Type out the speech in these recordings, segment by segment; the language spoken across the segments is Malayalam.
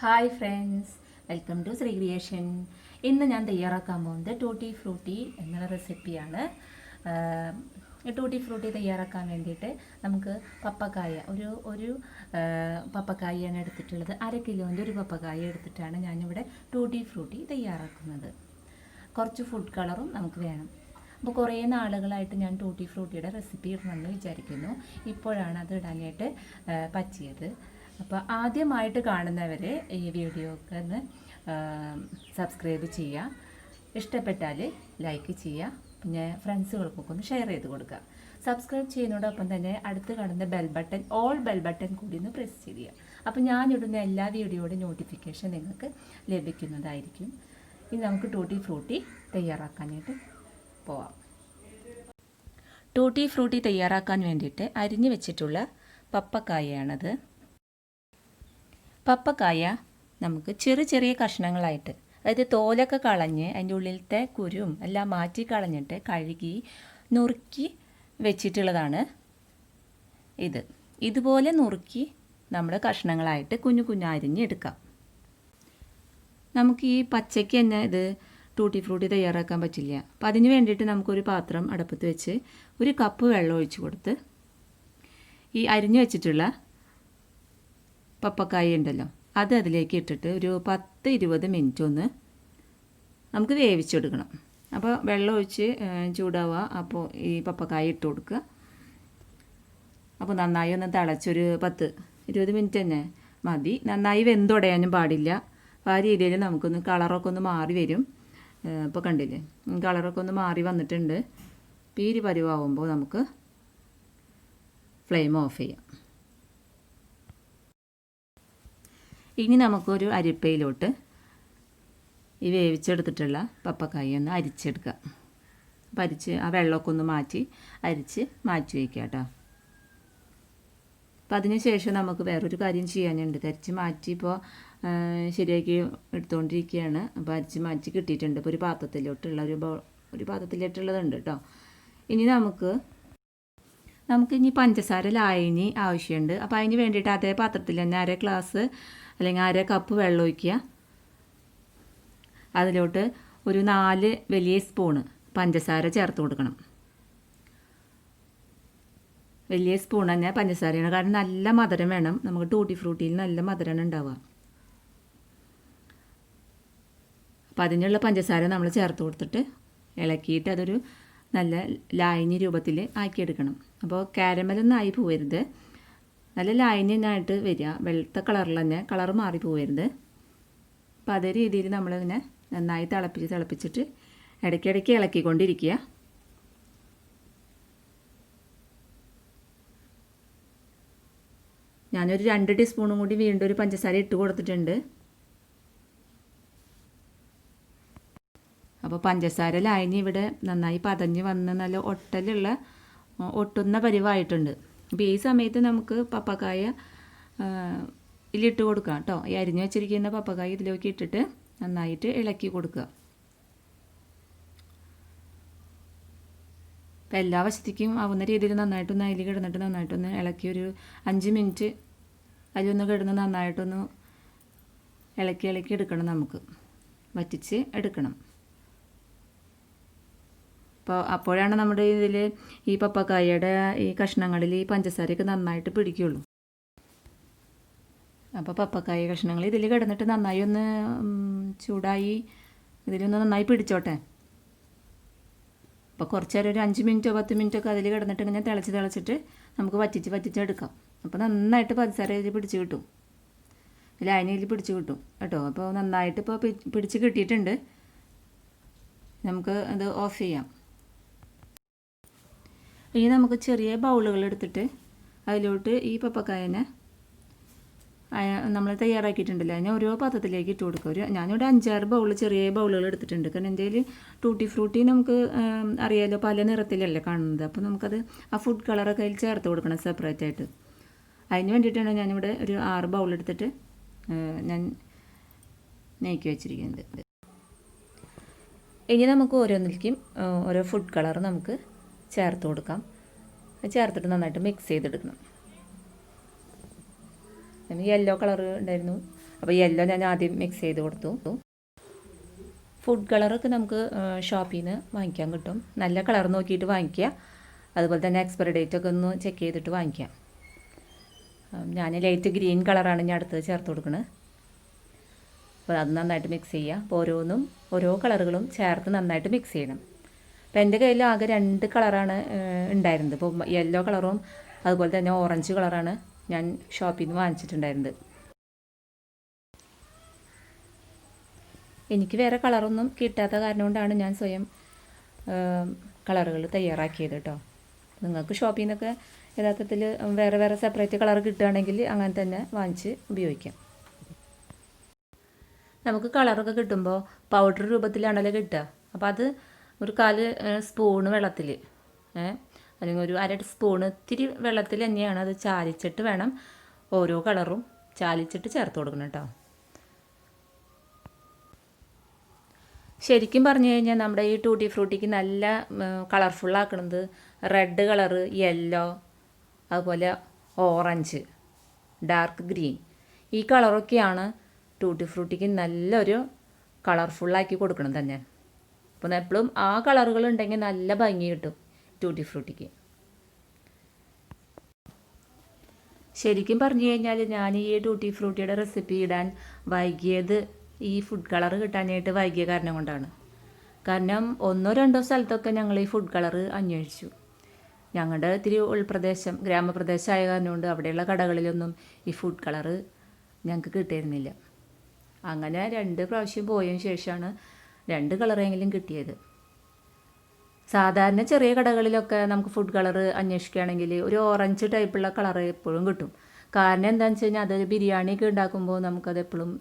Hi friends, welcome to Shri creation. ഇന്ന് ഞാൻ തയ്യാറാക്കാൻ പോകുന്നത് ടൂട്ടി ഫ്രൂട്ടി എന്നുള്ള റെസിപ്പിയാണ്. ടൂട്ടി ഫ്രൂട്ടി തയ്യാറാക്കാൻ വേണ്ടിയിട്ട് നമുക്ക് പപ്പക്കായ ഒരു പപ്പക്കായാണ് എടുത്തിട്ടുള്ളത്. 1/2 കിലോൻ്റെ ഒരു പപ്പക്കായ എടുത്തിട്ടാണ് ഞാനിവിടെ ടൂട്ടി ഫ്രൂട്ടി തയ്യാറാക്കുന്നത്. കുറച്ച് ഫുഡ് കളറും നമുക്ക് വേണം. അപ്പോൾ കുറേ നാളുകളായിട്ട് ഞാൻ ടൂട്ടി ഫ്രൂട്ടിയുടെ റെസിപ്പി ഇടണമെന്ന് വിചാരിക്കുന്നു. ഇപ്പോഴാണ് അത് ഇടാനായിട്ട് പറ്റിയത്. അപ്പോൾ ആദ്യമായിട്ട് കാണുന്നവർ ഈ വീഡിയോക്ക് ഒന്ന് സബ്സ്ക്രൈബ് ചെയ്യുക, ഇഷ്ടപ്പെട്ടാൽ ലൈക്ക് ചെയ്യുക, പിന്നെ ഫ്രണ്ട്സുകൾക്കൊക്കെ ഒന്ന് ഷെയർ ചെയ്ത് കൊടുക്കുക. സബ്സ്ക്രൈബ് ചെയ്യുന്നതോടൊപ്പം തന്നെ അടുത്ത് കാണുന്ന bell button, all bell button കൂടി ഒന്ന് പ്രസ് ചെയ്യുക. അപ്പോൾ ഞാനിടുന്ന എല്ലാ വീഡിയോയുടെ നോട്ടിഫിക്കേഷൻ നിങ്ങൾക്ക് ലഭിക്കുന്നതായിരിക്കും. ഇനി നമുക്ക് ടൂട്ടി ഫ്രൂട്ടി തയ്യാറാക്കാനായിട്ട് പോവാം. ടൂട്ടി ഫ്രൂട്ടി തയ്യാറാക്കാൻ വേണ്ടിയിട്ട് അരിഞ്ഞു വെച്ചിട്ടുള്ള പപ്പക്കായയാണത്. പപ്പക്കായ നമുക്ക് ചെറിയ ചെറിയ കഷ്ണങ്ങളായിട്ട്, അതായത് തോലൊക്കെ കളഞ്ഞ് അതിൻ്റെ ഉള്ളിലത്തെ കുരുവും എല്ലാം മാറ്റി കളഞ്ഞിട്ട് കഴുകി നുറുക്കി വെച്ചിട്ടുള്ളതാണ് ഇത്. ഇതുപോലെ നുറുക്കി നമ്മൾ കഷ്ണങ്ങളായിട്ട് കുഞ്ഞു കുഞ്ഞു അരിഞ്ഞെടുക്കാം. നമുക്ക് ഈ പച്ചയ്ക്ക് തന്നെ ഇത് ടൂട്ടി ഫ്രൂട്ടി തയ്യാറാക്കാൻ പറ്റില്ല. അപ്പം അതിന് വേണ്ടിയിട്ട് നമുക്കൊരു പാത്രം അടുപ്പത്ത് വെച്ച് 1 കപ്പ് വെള്ളം ഒഴിച്ച് കൊടുത്ത് ഈ അരിഞ്ഞു വെച്ചിട്ടുള്ള പപ്പക്കായ ഉണ്ടല്ലോ അത് അതിലേക്ക് ഇട്ടിട്ട് ഒരു 10-20 മിനിറ്റ് ഒന്ന് നമുക്ക് വേവിച്ചെടുക്കണം. അപ്പോൾ വെള്ളം ഒഴിച്ച് ചൂടാവുക. അപ്പോൾ ഈ പപ്പക്കായ ഇട്ട് കൊടുക്കുക. അപ്പോൾ നന്നായി ഒന്ന് തിളച്ചൊരു 10-20 മിനിറ്റ് തന്നെ മതി. നന്നായി വെന്തുടയാനും പാടില്ല. അപ്പോൾ ആ രീതിയിൽ നമുക്കൊന്ന് കളറൊക്കെ ഒന്ന് മാറി വരും. ഇപ്പോൾ കണ്ടില്ലേ, കളറൊക്കെ ഒന്ന് മാറി വന്നിട്ടുണ്ട്. പീരി പരുവാകുമ്പോൾ നമുക്ക് ഫ്ലെയിം ഓഫ് ചെയ്യാം. ഇനി നമുക്കൊരു അരിപ്പയിലോട്ട് ഈ വേവിച്ചെടുത്തിട്ടുള്ള പപ്പക്കായ ഒന്ന് അരിച്ചെടുക്കുക. അപ്പം അരിച്ച് ആ വെള്ളമൊക്കെ ഒന്ന് അരിച്ച് മാറ്റി വയ്ക്കുക കേട്ടോ. അപ്പം അതിന് ശേഷം നമുക്ക് വേറൊരു കാര്യം ചെയ്യാനുണ്ട്. അരിച്ച് മാറ്റി ഇപ്പോൾ ശരിയാക്കി എടുത്തുകൊണ്ടിരിക്കുകയാണ്. അപ്പോൾ അരിച്ച് മാറ്റി കിട്ടിയിട്ടുണ്ട്. ഇപ്പോൾ ഒരു പാത്രത്തിലോട്ടുള്ളതുണ്ട് കേട്ടോ. ഇനി നമുക്കിനി പഞ്ചസാര ലായനി ആവശ്യമുണ്ട്. അപ്പോൾ അതിന് വേണ്ടിയിട്ട് അതേ പാത്രത്തിൽ തന്നെ 1/2 ഗ്ലാസ് അല്ലെങ്കിൽ 1/2 കപ്പ് വെള്ളം ഒഴിക്കുക. അതിലോട്ട് ഒരു 4 വലിയ സ്പൂണ് പഞ്ചസാര ചേർത്ത് കൊടുക്കണം. വലിയ സ്പൂൺ തന്നെ പഞ്ചസാരയാണ്, കാരണം നല്ല മധുരം വേണം. നമുക്ക് ടൂട്ടി ഫ്രൂട്ടിയിൽ നല്ല മധുരമാണ് ഉണ്ടാവുക. അപ്പോൾ അതിനുള്ള പഞ്ചസാര നമ്മൾ ചേർത്ത് കൊടുത്തിട്ട് ഇളക്കിയിട്ട് അതൊരു നല്ല ലായനി രൂപത്തിൽ ആക്കിയെടുക്കണം. അപ്പോൾ കാരമലൊന്നും ആയി പോവരുത്, നല്ല ലായനിയായിട്ട് വരിക. വെളുത്ത കളറിൽ തന്നെ കളർ മാറി പോവരുത്. അപ്പോൾ അതേ രീതിയിൽ നമ്മളിങ്ങനെ നന്നായി തിളപ്പിച്ചിട്ട് ഇടയ്ക്കിടയ്ക്ക് ഇളക്കിക്കൊണ്ടിരിക്കുക. ഞാനൊരു 2 ടീസ്പൂണും കൂടി വീണ്ടും ഒരു പഞ്ചസാര ഇട്ട് കൊടുത്തിട്ടുണ്ട്. അപ്പോൾ പഞ്ചസാര ലായനി ഇവിടെ നന്നായി പതഞ്ഞ് വന്ന് നല്ല ഒട്ടുന്ന പരിവായിട്ടുണ്ട്. അപ്പോൾ ഈ സമയത്ത് നമുക്ക് പപ്പക്കായ ഇതിലിട്ട് കൊടുക്കാം കേട്ടോ. ഈ അരിഞ്ഞു വെച്ചിരിക്കുന്ന പപ്പക്കായ ഇതിലേക്ക് ഇട്ടിട്ട് നന്നായിട്ട് ഇളക്കി കൊടുക്കുക. അപ്പോൾ എല്ലാ വശത്തേക്കും ആവുന്ന രീതിയിൽ നന്നായിട്ടൊന്ന് അതിൽ കിടന്നിട്ട് നന്നായിട്ടൊന്ന് ഇളക്കി ഒരു 5 മിനിറ്റ് അതിലൊന്ന് കിടന്ന് നന്നായിട്ടൊന്ന് ഇളക്കി എടുക്കണം. നമുക്ക് വറ്റിച്ച് എടുക്കണം. അപ്പോഴാണ് നമ്മുടെ ഇതിൽ ഈ പപ്പക്കായയുടെ ഈ കഷ്ണങ്ങളിൽ ഈ പഞ്ചസാരയൊക്കെ നന്നായിട്ട് പിടിക്കുള്ളൂ. അപ്പോൾ പപ്പക്കായ കഷ്ണങ്ങൾ ഇതിൽ കിടന്നിട്ട് നന്നായി ഒന്ന് ചൂടായി ഇതിലൊന്ന് നന്നായി പിടിച്ചോട്ടെ. അപ്പോൾ കുറച്ച് നേരം ഒരു 5 മിനിറ്റോ 10 മിനിറ്റോ ഒക്കെ അതിൽ കിടന്നിട്ട് ഇങ്ങനെ തിളച്ചിട്ട് നമുക്ക് വറ്റിച്ചെടുക്കാം. അപ്പോൾ നന്നായിട്ട് പഞ്ചസാര ഇതിൽ പിടിച്ച് കിട്ടും, ലായനിയിൽ പിടിച്ച് കിട്ടും കേട്ടോ. അപ്പോൾ നന്നായിട്ട് ഇപ്പോൾ പിടിച്ച് കിട്ടിയിട്ടുണ്ട്. നമുക്ക് അത് ഓഫ് ചെയ്യാം. ഇനി നമുക്ക് ചെറിയ ബൗളുകൾ എടുത്തിട്ട് അതിലോട്ട് ഈ പപ്പക്കായനെ നമ്മൾ തയ്യാറാക്കിയിട്ടുണ്ടല്ലോ അതിനെ ഓരോ പാത്രത്തിലേക്ക് ഇട്ട് കൊടുക്കുക. ഞാനിവിടെ 5-6 ചെറിയ ബൗളുകൾ എടുത്തിട്ടുണ്ട്. കാരണം എൻ്റെ കയ്യിൽ ടൂട്ടി ഫ്രൂട്ടി നമുക്ക് അറിയാമല്ലോ പല നിറത്തിലല്ലേ കാണുന്നത്. അപ്പോൾ നമുക്കത് ആ ഫുഡ് കളറൊക്കെ അതിൽ ചേർത്ത് കൊടുക്കണം സെപ്പറേറ്റ് ആയിട്ട്. അതിന് വേണ്ടിയിട്ടാണ് ഞാനിവിടെ ഒരു 6 ബൗൾ എടുത്തിട്ട് ഞാൻ നീക്കി വെച്ചിരിക്കുന്നത്. ഇനി നമുക്ക് ഓരോന്നിലേക്കും ഓരോ ഫുഡ് കളർ നമുക്ക് ചേർത്ത് കൊടുക്കാം. ചേർത്തിട്ട് നന്നായിട്ട് മിക്സ് ചെയ്തെടുക്കണം. യെല്ലോ കളർ ഉണ്ടായിരുന്നു, അപ്പോൾ യെല്ലോ ഞാൻ ആദ്യം മിക്സ് ചെയ്ത് കൊടുത്തു. ഫുഡ് കളറൊക്കെ നമുക്ക് ഷോപ്പിൽ നിന്ന് വാങ്ങിക്കാൻ കിട്ടും. നല്ല കളർ നോക്കിയിട്ട് വാങ്ങിക്കുക. അതുപോലെ തന്നെ എക്സ്പയറി ഡേറ്റ് ഒക്കെ ഒന്ന് ചെക്ക് ചെയ്തിട്ട് വാങ്ങിക്കാം. ഞാൻ ലൈറ്റ് ഗ്രീൻ കളറാണ് ഞാൻ അടുത്ത് ചേർത്ത് കൊടുക്കുന്നത്. അപ്പോൾ അത് നന്നായിട്ട് മിക്സ് ചെയ്യുക. അപ്പോൾ ഓരോ കളറുകളും ചേർത്ത് നന്നായിട്ട് മിക്സ് ചെയ്യണം. അപ്പോൾ എൻ്റെ കയ്യിൽ ആകെ 2 കളറാണ് ഉണ്ടായിരുന്നത്. ഇപ്പോൾ യെല്ലോ കളറും അതുപോലെ തന്നെ ഓറഞ്ച് കളറാണ് ഞാൻ ഷോപ്പിൽ നിന്ന് വാങ്ങിച്ചിട്ടുണ്ടായിരുന്നത്. എനിക്ക് വേറെ കളറൊന്നും കിട്ടാത്ത കാരണം കൊണ്ടാണ് ഞാൻ സ്വയം കളറുകൾ തയ്യാറാക്കിയത് കേട്ടോ. നിങ്ങൾക്ക് ഷോപ്പിൽ നിന്നൊക്കെ യഥാർത്ഥത്തിൽ വേറെ സെപ്പറേറ്റ് കളർ കിട്ടുകയാണെങ്കിൽ അങ്ങനെ തന്നെ വാങ്ങിച്ച് ഉപയോഗിക്കാം. നമുക്ക് കളറൊക്കെ കിട്ടുമ്പോൾ പൗഡർ രൂപത്തിലാണല്ലോ കിട്ടുക. അപ്പോൾ അത് ഒരു 1/4 സ്പൂണ് വെള്ളത്തിൽ അല്ലെങ്കിൽ ഒരു 1/2 സ്പൂണ് ഇത്തിരി വെള്ളത്തിൽ തന്നെയാണ് അത് ചാലിച്ചിട്ട് വേണം ഓരോ കളറും ചാലിച്ചിട്ട് ചേർത്ത് കൊടുക്കണം കേട്ടോ. ശരിക്കും പറഞ്ഞു കഴിഞ്ഞാൽ നമ്മുടെ ഈ ടൂട്ടി ഫ്രൂട്ടിക്ക് നല്ല കളർഫുള്ളാക്കണത് റെഡ് കളറ്, യെല്ലോ, അതുപോലെ ഓറഞ്ച്, ഡാർക്ക് ഗ്രീൻ, ഈ കളറൊക്കെയാണ് ടൂട്ടി ഫ്രൂട്ടിക്ക് നല്ലൊരു കളർഫുള്ളാക്കി കൊടുക്കണം തന്നെ. അപ്പോൾ എപ്പോഴും ആ കളറുകൾ ഉണ്ടെങ്കിൽ നല്ല ഭംഗി കിട്ടും ടൂട്ടി ഫ്രൂട്ടിക്ക്. ശരിക്കും പറഞ്ഞു കഴിഞ്ഞാൽ ഞാൻ ഈ ടൂട്ടി ഫ്രൂട്ടിയുടെ റെസിപ്പി ഇടാൻ വൈകിയത് ഈ ഫുഡ് കളർ കിട്ടാനായിട്ട് വൈകിയ കാരണം കൊണ്ടാണ്. കാരണം 1-2 സ്ഥലത്തൊക്കെ ഞങ്ങൾ ഈ ഫുഡ് കളർ അന്വേഷിച്ചു. ഞങ്ങളുടെ ഇത്തിരി ഉൾപ്രദേശം ഗ്രാമപ്രദേശമായ കാരണം കൊണ്ട് അവിടെയുള്ള കടകളിലൊന്നും ഈ ഫുഡ് കളർ ഞങ്ങൾക്ക് കിട്ടിയിരുന്നില്ല. അങ്ങനെ 2 പ്രാവശ്യം പോയതിന് ശേഷമാണ് 2 കളറെങ്കിലും കിട്ടിയത്. സാധാരണ ചെറിയ കടകളിലൊക്കെ നമുക്ക് ഫുഡ് കളർ അന്വേഷിക്കുകയാണെങ്കിൽ ഒരു ഓറഞ്ച് ടൈപ്പുള്ള കളർ എപ്പോഴും കിട്ടും. കാരണം എന്താണെന്ന് വെച്ച് കഴിഞ്ഞാൽ അത് ബിരിയാണിയൊക്കെ ഉണ്ടാക്കുമ്പോൾ നമുക്കത് എപ്പോഴും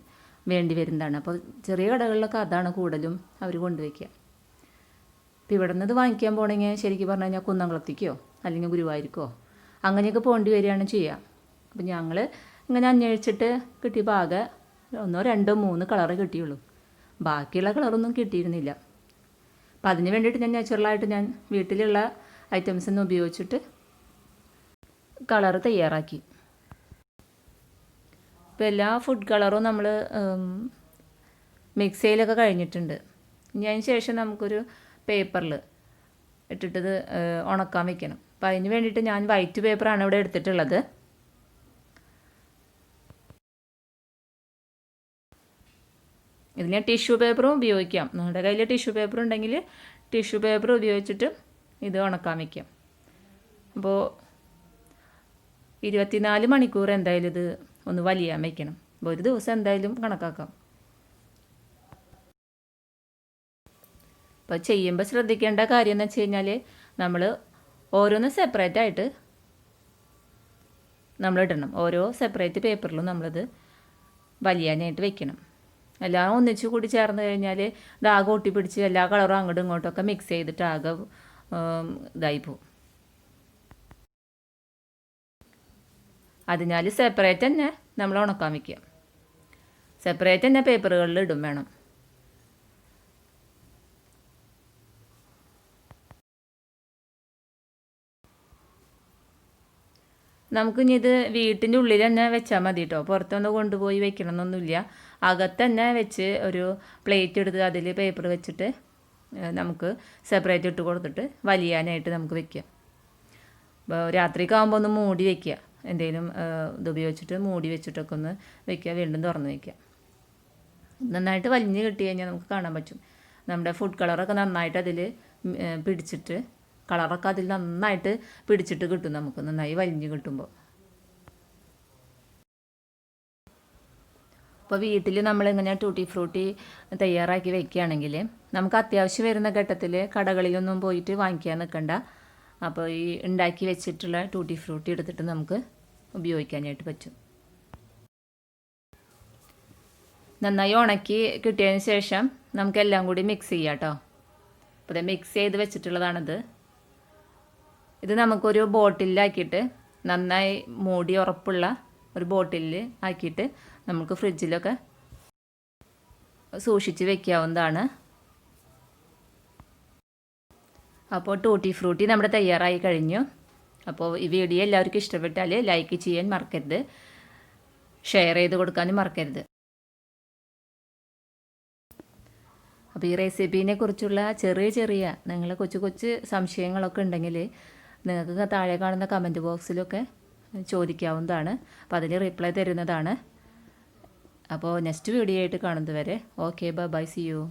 വേണ്ടി വരുന്നതാണ്. അപ്പോൾ ചെറിയ കടകളിലൊക്കെ അതാണ് കൂടുതലും അവർ കൊണ്ടുവയ്ക്കുക. ഇപ്പോൾ ഇവിടെ നിന്ന് ഇത് വാങ്ങിക്കാൻ പോകണമെങ്കിൽ ശരിക്കും പറഞ്ഞു കഴിഞ്ഞാൽ കുന്നംകുളത്തേക്കോ അല്ലെങ്കിൽ ഗുരുവായൂർക്കോ അങ്ങനെയൊക്കെ പോകേണ്ടി വരികയാണ് ചെയ്യുക. അപ്പോൾ ഞങ്ങൾ ഇങ്ങനെ അന്വേഷിച്ചിട്ട് കിട്ടിയപ്പോൾ ആകെ 1, 2, 3 കളറ് കിട്ടിയുള്ളൂ. ബാക്കിയുള്ള കളറൊന്നും കിട്ടിയിരുന്നില്ല. അപ്പോൾ അതിന് വേണ്ടിയിട്ട് ഞാൻ നാച്ചുറലായിട്ട് ഞാൻ വീട്ടിലുള്ള ഐറ്റംസൊന്നും ഉപയോഗിച്ചിട്ട് കളറ് തയ്യാറാക്കി. ഇപ്പോൾ എല്ലാ ഫുഡ് കളറും നമ്മൾ മിക്സ് ചെയ്യലൊക്കെ കഴിഞ്ഞിട്ടുണ്ട്. ഇനി അതിന് ശേഷം നമുക്കൊരു പേപ്പറിൽ ഇട്ടിട്ടത് ഉണക്കാൻ വെക്കണം. അപ്പോൾ അതിന് വേണ്ടിയിട്ട് ഞാൻ വൈറ്റ് പേപ്പറാണ് ഇവിടെ എടുത്തിട്ടുള്ളത്. ഇതിന് ടിഷ്യൂ പേപ്പറും ഉപയോഗിക്കാം. നിങ്ങളുടെ കയ്യിൽ ടിഷ്യൂ പേപ്പർ ഉണ്ടെങ്കിൽ ടിഷ്യൂ പേപ്പർ ഉപയോഗിച്ചിട്ട് ഇത് ഉണക്കാൻ വയ്ക്കാം. അപ്പോൾ 24 മണിക്കൂർ എന്തായാലും ഇത് ഒന്ന് വലിയാൻ വയ്ക്കണം. അപ്പോൾ ഒരു ദിവസം എന്തായാലും കണക്കാക്കാം. അപ്പോൾ ചെയ്യുമ്പോൾ ശ്രദ്ധിക്കേണ്ട കാര്യം എന്ന് വെച്ച് കഴിഞ്ഞാൽ നമ്മൾ ഓരോന്ന് സെപ്പറേറ്റായിട്ട് നമ്മൾ ഇടണം. ഓരോ സെപ്പറേറ്റ് പേപ്പറിലും നമ്മളത് വലിയാനായിട്ട് വെക്കണം. എല്ലാം ഒന്നിച്ച് കൂടി ചേർന്ന് കഴിഞ്ഞാൽ ഇതാകെ ഒട്ടിപ്പിടിച്ച് എല്ലാ കളറും അങ്ങോട്ടും ഇങ്ങോട്ടൊക്കെ മിക്സ് ചെയ്തിട്ട് ആകെ ഇതായിപ്പോവും. അതിനാൽ സെപ്പറേറ്റ് തന്നെ നമ്മൾ ഉണക്കാൻ വയ്ക്കുക. സെപ്പറേറ്റ് തന്നെ പേപ്പറുകളിൽ ഇടും വേണം. നമുക്കിനി ഇത് വീട്ടിൻ്റെ ഉള്ളിൽ തന്നെ വെച്ചാൽ മതി കേട്ടോ. പുറത്തൊന്ന് കൊണ്ടുപോയി വെക്കണമെന്നൊന്നുമില്ല. അകത്ത് തന്നെ വെച്ച് ഒരു പ്ലേറ്റ് എടുത്ത് അതിൽ പേപ്പർ വെച്ചിട്ട് നമുക്ക് സെപ്പറേറ്റ് ഇട്ട് കൊടുത്തിട്ട് വലിയാനായിട്ട് നമുക്ക് വെക്കാം. അപ്പോൾ രാത്രിയൊക്കെ ആകുമ്പോൾ ഒന്ന് മൂടി വയ്ക്കുക. എന്തെങ്കിലും ഇതുപയോഗിച്ചിട്ട് മൂടി വെച്ചിട്ടൊക്കെ ഒന്ന് വയ്ക്കുക. വീണ്ടും തുറന്ന് വയ്ക്കുക. നന്നായിട്ട് വലിഞ്ഞ് കിട്ടി കഴിഞ്ഞാൽ നമുക്ക് കാണാൻ പറ്റും. നമ്മുടെ ഫുഡ് കളറൊക്കെ നന്നായിട്ട് അതിൽ പിടിച്ചിട്ട് കളറൊക്കെ അതിൽ നന്നായിട്ട് പിടിച്ചിട്ട് കിട്ടും. നമുക്ക് നന്നായി വലിഞ്ഞ് കിട്ടുമ്പോൾ. അപ്പോൾ വീട്ടിൽ നമ്മളിങ്ങനെ ടൂട്ടി ഫ്രൂട്ടി തയ്യാറാക്കി വെക്കുകയാണെങ്കിൽ നമുക്ക് അത്യാവശ്യം വരുന്ന ഘട്ടത്തിൽ കടകളിലൊന്നും പോയിട്ട് വാങ്ങിക്കാൻ നിൽക്കണ്ട. അപ്പോൾ ഈ ഉണ്ടാക്കി വെച്ചിട്ടുള്ള ടൂട്ടി ഫ്രൂട്ടി എടുത്തിട്ട് നമുക്ക് ഉപയോഗിക്കാനായിട്ട് പറ്റും. നന്നായി ഉണക്കി കിട്ടിയതിന് ശേഷം നമുക്കെല്ലാം കൂടി മിക്സ് ചെയ്യാം കേട്ടോ. അപ്പോൾ ഇത് മിക്സ് ചെയ്ത് വെച്ചിട്ടുള്ളതാണിത്. ഇത് നമുക്കൊരു ബോട്ടിലാക്കിയിട്ട് നന്നായി മൂടി ഉറപ്പുള്ള ഒരു ബോട്ടിലിൽ ആക്കിയിട്ട് നമുക്ക് ഫ്രിഡ്ജിലൊക്കെ സൂക്ഷിച്ച് വെക്കാവുന്നതാണ്. അപ്പോൾ ടൂട്ടി ഫ്രൂട്ടി നമ്മുടെ തയ്യാറായി കഴിഞ്ഞു. അപ്പോൾ ഈ വീഡിയോ എല്ലാവർക്കും ഇഷ്ടപ്പെട്ടാൽ ലൈക്ക് ചെയ്യാൻ മറക്കരുത്, ഷെയർ ചെയ്ത് കൊടുക്കാനും മറക്കരുത്. അപ്പോൾ ഈ റെസിപ്പീനെ കുറിച്ചുള്ള ചെറിയ നിങ്ങൾ കൊച്ചു സംശയങ്ങളൊക്കെ ഉണ്ടെങ്കിൽ നിങ്ങൾക്ക് താഴെ കാണുന്ന കമൻറ്റ് ബോക്സിലൊക്കെ ചോദിക്കാവുന്നതാണ്. അപ്പോൾ അതിന് റിപ്ലൈ തരുന്നതാണ്. അപ്പോൾ നെക്സ്റ്റ് വീഡിയോ ആയിട്ട് കാണുന്നത് വരെ ഓക്കെ ബൈ, സി യു.